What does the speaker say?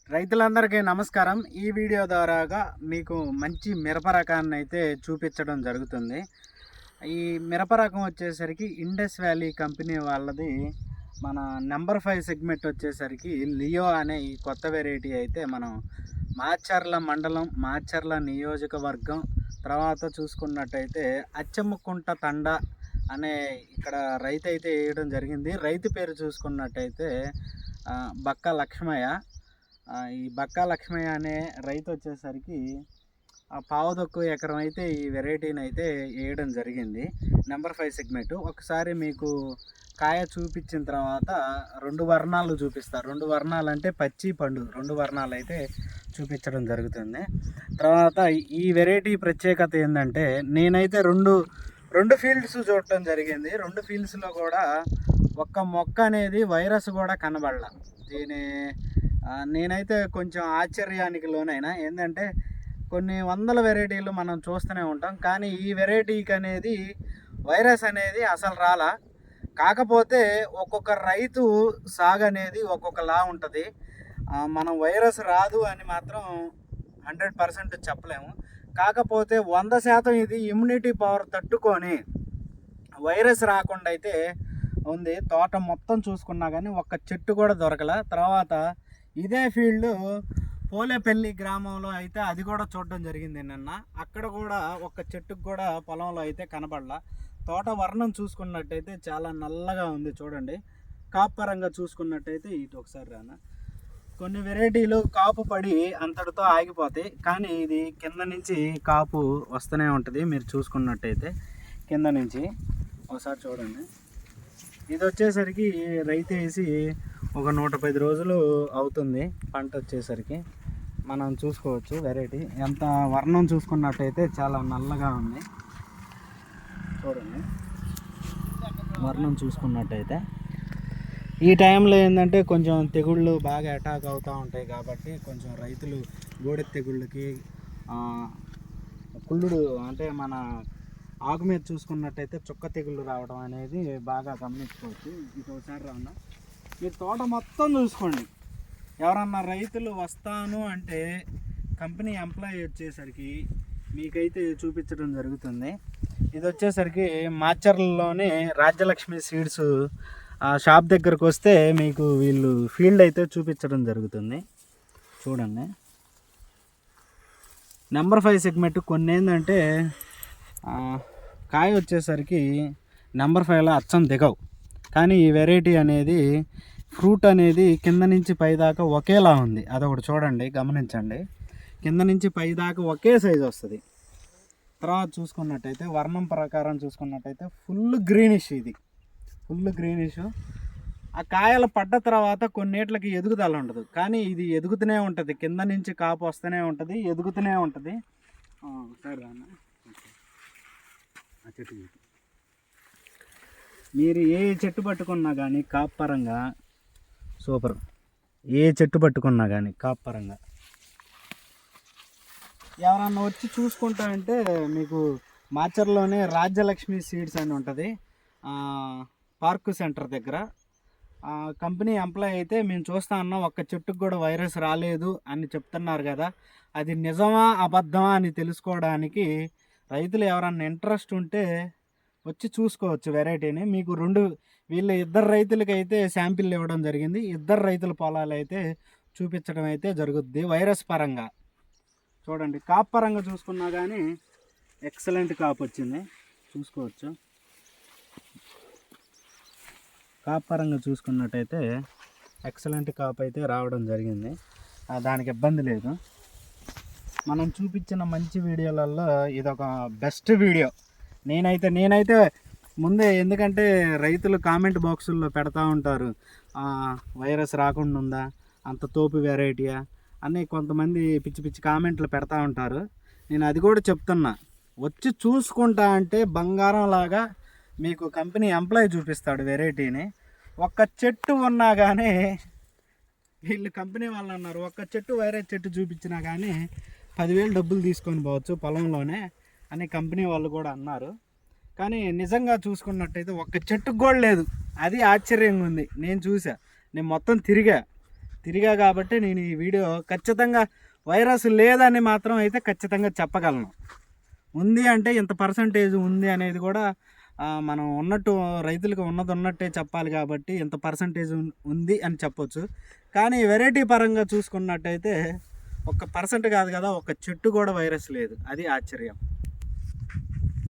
రైతులందరికీ నమస్కారం. ఈ వీడియో ద్వారాగా మీకు మంచి మిరప రకాన్ని అయితే చూపించడం జరుగుతుంది. ఈ మిరప రకం వచ్చేసరికి ఇండస్ వ్యాలీ కంపెనీ వాళ్ళది. మన నెంబర్ 5 సెగ్మెంట్ వచ్చేసరికి లియో అనే ఈ కొత్త వెరైటీ అయితే మనం మాచర్ల మండలం, మాచర్ల నియోజకవర్గం తర్వాత చూసుకున్నట్టయితే అచ్చమ్మకుంట తండ అనే ఇక్కడ రైతు అయితే వేయడం జరిగింది. రైతు పేరు చూసుకున్నట్టయితే బక్క లక్ష్మయ్య. ఈ బక్కా లక్ష్మయ్య అనే రైతు వచ్చేసరికి పావుదొక్కు ఎకరం అయితే ఈ వెరైటీని అయితే వేయడం జరిగింది. Number 5 segment. ఒకసారి మీకు కాయ చూపించిన తర్వాత రెండు వర్ణాలు చూపిస్తారు. రెండు వర్ణాలు అంటే పచ్చి పండు రెండు వర్ణాలు అయితే చూపించడం జరుగుతుంది. తర్వాత ఈ వెరైటీ ప్రత్యేకత ఏంటంటే నేనైతే రెండు ఫీల్డ్స్ చూడటం జరిగింది. రెండు ఫీల్డ్స్లో కూడా ఒక్క మొక్క అనేది వైరస్ కూడా కనబడాల. నేనైతే కొంచెం ఆశ్చర్యానికి లోనైనా. ఏంటంటే కొన్ని వందల వెరైటీలు మనం చూస్తూనే ఉంటాం, కానీ ఈ వెరైటీకి అనేది వైరస్ అనేది అసలు రాలా. కాకపోతే ఒక్కొక్క రైతు సాగు అనేది ఒక్కొక్కలా ఉంటుంది. మనం వైరస్ రాదు అని మాత్రం 100% చెప్పలేము. కాకపోతే 100% ఇది ఇమ్యూనిటీ పవర్ తట్టుకొని వైరస్ రాకుండా అయితే ఉంది. తోట మొత్తం చూసుకున్నా కానీ ఒక్క చెట్టు కూడా దొరకల. తర్వాత ఇదే ఫీల్డ్ పోలేపల్లి గ్రామంలో అయితే అది కూడా చూడడం జరిగింది నిన్న. అక్కడ కూడా ఒక్క చెట్టుకు కూడా పొలంలో అయితే కనబడలా. తోట వర్ణం చూసుకున్నట్టయితే చాలా నల్లగా ఉంది. చూడండి, కాపు పరంగా చూసుకున్నట్టయితే ఇటు ఒకసారి రానా, కొన్ని వెరైటీలు కాపు పడి అంతటితో ఆగిపోతాయి, కానీ ఇది కింద నుంచి కాపు వస్తూనే ఉంటుంది. మీరు చూసుకున్నట్టయితే కింద నుంచి ఒకసారి చూడండి. ఇది వచ్చేసరికి రైతు వేసి ఒక 110 రోజులు అవుతుంది. పంట వచ్చేసరికి మనం చూసుకోవచ్చు వెరైటీ ఎంత వర్ణం చూసుకున్నట్టయితే చాలా నల్లగా ఉంది. చూడండి వర్ణం చూసుకున్నట్టయితే ఈ టైంలో ఏంటంటే కొంచెం తెగుళ్ళు బాగా అటాక్ అవుతూ ఉంటాయి. కాబట్టి కొంచెం రైతులు గోడె తెగుళ్ళకి కుళ్ళుడు అంటే మన ఆకు మీద చూసుకున్నట్టయితే చుక్క తెగుళ్ళు రావడం అనేది బాగా గమనించుకోవచ్చు. ఇది ఒకసారి రాన్నా, మీరు తోట మొత్తం చూసుకోండి. ఎవరన్నా రైతులు వస్తాను అంటే కంపెనీ ఎంప్లాయీ వచ్చేసరికి మీకైతే చూపించడం జరుగుతుంది. ఇది వచ్చేసరికి మాచర్లలోనే రాజ్యలక్ష్మి సీడ్స్ షాప్ దగ్గరకు వస్తే మీకు వీళ్ళు ఫీల్డ్ అయితే చూపించడం జరుగుతుంది. చూడండి, నెంబర్ 5 సెగ్మెంట్. కొన్ని ఏంటంటే కాయ వచ్చేసరికి నెంబర్ 5లో అచ్చం దిగవు, కానీ ఈ వెరైటీ అనేది ఫ్రూట్ అనేది కింద నుంచి పై దాకా ఒకేలా ఉంది. అదొకటి చూడండి, గమనించండి. కింద నుంచి పై దాకా ఒకే సైజు వస్తుంది. తర్వాత చూసుకున్నట్టయితే వర్ణం ప్రకారం చూసుకున్నట్టయితే ఫుల్ గ్రీనిష్. ఇది ఫుల్ గ్రీనిష్. ఆ కాయలు పడ్డ తర్వాత కొన్నిట్లకి ఎదుగుదల ఉండదు, కానీ ఇది ఎదుగుతూనే ఉంటుంది. కింద నుంచి కాపు వస్తూనే ఉంటుంది, ఎదుగుతూనే ఉంటుంది. సరే అన్న, ఆ చెట్టు మీరు ఏ చెట్టు పట్టుకున్నా కానీ కాపు పరంగా సూపర్. ఏ చెట్టు పట్టుకున్నా కానీ కాపు పరంగా ఎవరన్నా వచ్చి చూసుకుంటా అంటే మీకు మాచర్లోనే రాజ్యలక్ష్మి సీడ్స్ అని ఉంటుంది, పార్క్ సెంటర్ దగ్గర. కంపెనీ ఎంప్లాయ్ అయితే మేము చూస్తా ఉన్నాం, ఒక్క చెట్టుకు కూడా వైరస్ రాలేదు అని చెప్తున్నారు కదా. అది నిజమా అబద్ధమా అని తెలుసుకోవడానికి రైతులు ఎవరన్నా ఇంట్రెస్ట్ ఉంటే వచ్చి చూసుకోవచ్చు వెరైటీని. మీకు వీళ్ళు ఇద్దరు రైతులకి అయితే శాంపిల్ ఇవ్వడం జరిగింది. ఇద్దరు రైతుల పొలాలు అయితే చూపించడం అయితే జరుగుద్ది. వైరస్ పరంగా చూడండి, కాపు పరంగా చూసుకున్నా కానీ ఎక్సలెంట్ కాపు వచ్చింది, చూసుకోవచ్చు. కాపు పరంగా చూసుకున్నట్టయితే ఎక్సలెంట్ కాపు అయితే రావడం జరిగింది. దానికి ఇబ్బంది లేదు. మనం చూపించిన మంచి వీడియోలలో ఇదొక బెస్ట్ వీడియో. నేనైతే ముందే, ఎందుకంటే రైతులు కామెంట్ బాక్సుల్లో పెడతా ఉంటారు, వైరస్ రాకుండా ఉందా, అంత తోపు వెరైటీయా అని కొంతమంది పిచ్చి పిచ్చి కామెంట్లు పెడతా ఉంటారు. నేను అది కూడా చెప్తున్నా, వచ్చి చూసుకుంటా అంటే బంగారం లాగా మీకు కంపెనీ ఎంప్లాయీ చూపిస్తాడు వెరైటీని. ఒక్క చెట్టు ఉన్నా కానీ వీళ్ళు కంపెనీ వాళ్ళు అన్నారు, ఒక్క చెట్టు వైరస్ చెట్టు చూపించినా కానీ 10,000 డబ్బులు తీసుకొని పోవచ్చు పొలంలోనే అని కంపెనీ వాళ్ళు కూడా అన్నారు. కానీ నిజంగా చూసుకున్నట్టయితే ఒక్క చెట్టుకు కూడా లేదు. అది ఆశ్చర్యంగా ఉంది. నేను మొత్తం తిరిగా, తిరిగా కాబట్టి నేను ఈ వీడియో ఖచ్చితంగా వైరస్ లేదని మాత్రం అయితే ఖచ్చితంగా చెప్పగలను. ఉంది అంటే ఇంత పర్సంటేజ్ ఉంది అనేది కూడా మనం ఉన్నట్టు రైతులకు ఉన్నది ఉన్నట్టే చెప్పాలి కాబట్టి ఇంత పర్సంటేజ్ ఉంది అని చెప్పొచ్చు. కానీ వెరైటీ పరంగా చూసుకున్నట్టయితే 1% కాదు కదా, ఒక చెట్టు కూడా వైరస్ లేదు. అది ఆశ్చర్యం.